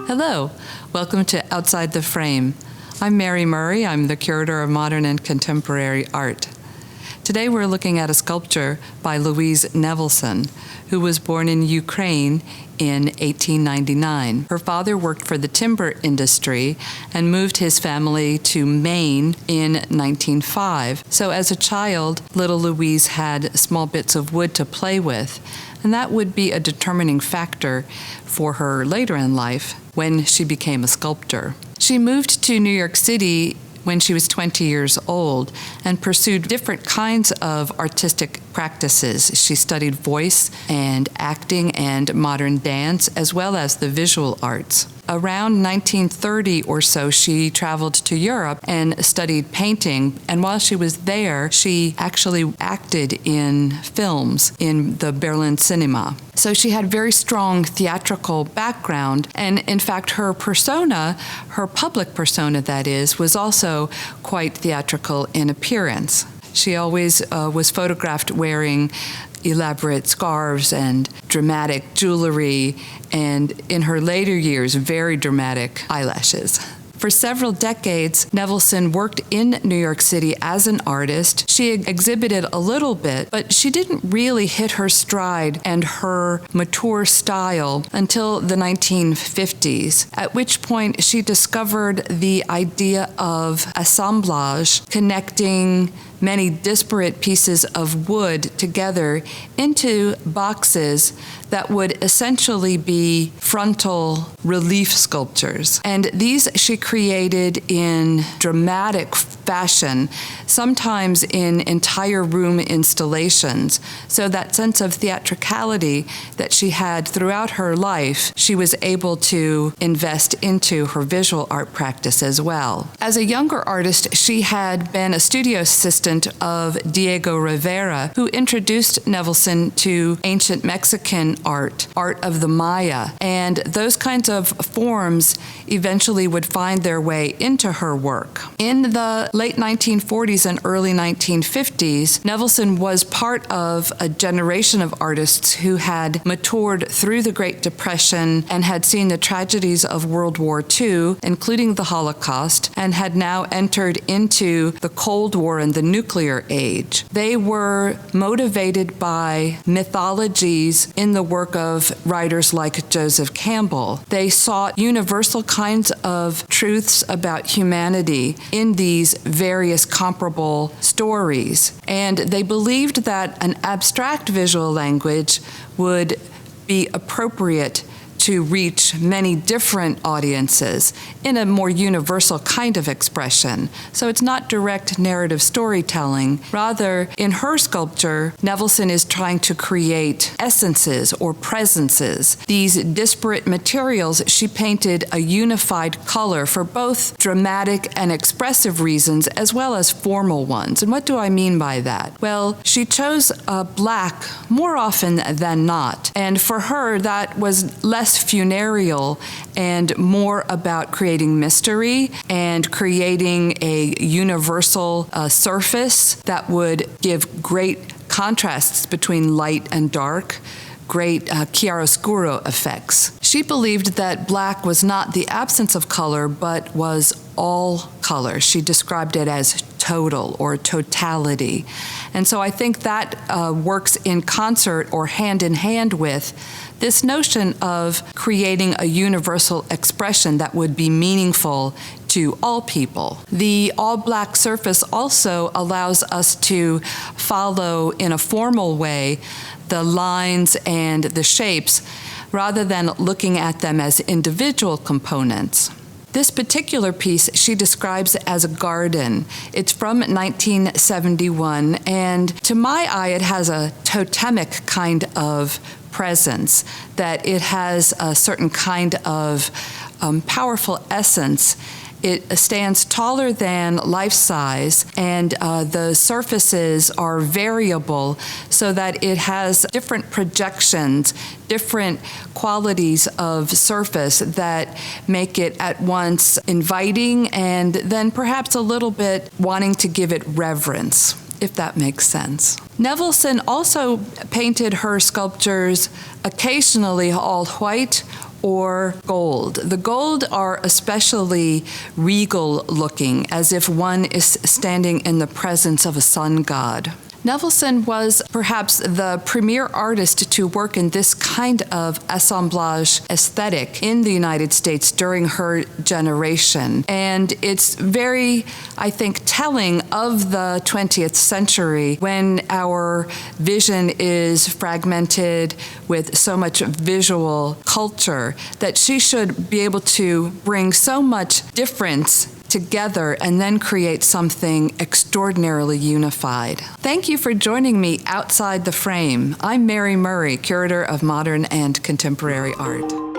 Hello, welcome to Outside the Frame. I'm Mary Murray. I'm the Curator of Modern and Contemporary Art. Today we're looking at a sculpture by Louise Nevelson, who was born in Ukraine in 1899. Her father worked for the timber industry and moved his family to Maine in 1905. So as a child, little Louise had small bits of wood to play with, and that would be a determining factor for her later in life when she became a sculptor. She moved to New York City when she was 20 years old and pursued different kinds of artistic practices. She studied voice and acting and modern dance, as well as the visual arts. Around 1930 or so, she traveled to Europe and studied painting, and while she was there, she actually acted in films in the Berlin cinema. So she had very strong theatrical background, and in fact her persona, her public persona that is, was also quite theatrical in appearance. She always was photographed wearing elaborate scarves and dramatic jewelry, and in her later years, very dramatic eyelashes. For several decades, Nevelson worked in New York City as an artist. She exhibited a little bit, but she didn't really hit her stride and her mature style until the 1950s, at which point she discovered the idea of assemblage, connecting many disparate pieces of wood together into boxes that would essentially be frontal relief sculptures. And these she created in dramatic fashion, sometimes in entire room installations. So that sense of theatricality that she had throughout her life, she was able to invest into her visual art practice as well. As a younger artist, she had been a studio assistant of Diego Rivera, who introduced Nevelson to ancient Mexican art of the Maya. And those kinds of forms eventually would find their way into her work. In the late 1940s and early 1950s, Nevelson was part of a generation of artists who had matured through the Great Depression and had seen the tragedies of World War II, including the Holocaust, and had now entered into the Cold War and the nuclear age. They were motivated by mythologies in the work of writers like Joseph Campbell. They sought universal kinds of truths about humanity in these various comparable stories. And they believed that an abstract visual language would be appropriate to reach many different audiences in a more universal kind of expression. So it's not direct narrative storytelling. Rather, in her sculpture, Nevelson is trying to create essences or presences. These disparate materials, she painted a unified color for both dramatic and expressive reasons as well as formal ones. And what do I mean by that? Well, she chose black more often than not. And for her, that was less funereal and more about creating mystery and creating a universal surface that would give great contrasts between light and dark, great chiaroscuro effects. She believed that black was not the absence of color, but was all color. She described it as total or totality. And so I think that works in concert or hand in hand with this notion of creating a universal expression that would be meaningful to all people. The all-black surface also allows us to follow in a formal way the lines and the shapes rather than looking at them as individual components. This particular piece she describes as a garden. It's from 1971, and to my eye it has a totemic kind of presence, that it has a certain kind of powerful essence. It stands taller than life size, and the surfaces are variable so that it has different projections, different qualities of surface that make it at once inviting and then perhaps a little bit wanting to give it reverence, if that makes sense. Nevelson also painted her sculptures occasionally all white or gold. The gold are especially regal looking, as if one is standing in the presence of a sun god. Nevelson was perhaps the premier artist to work in this kind of assemblage aesthetic in the United States during her generation. And it's very, I think, telling of the 20th century when our vision is fragmented with so much visual culture that she should be able to bring so much difference together and then create something extraordinarily unified. Thank you for joining me outside the frame. I'm Mary Murray, Curator of Modern and Contemporary Art.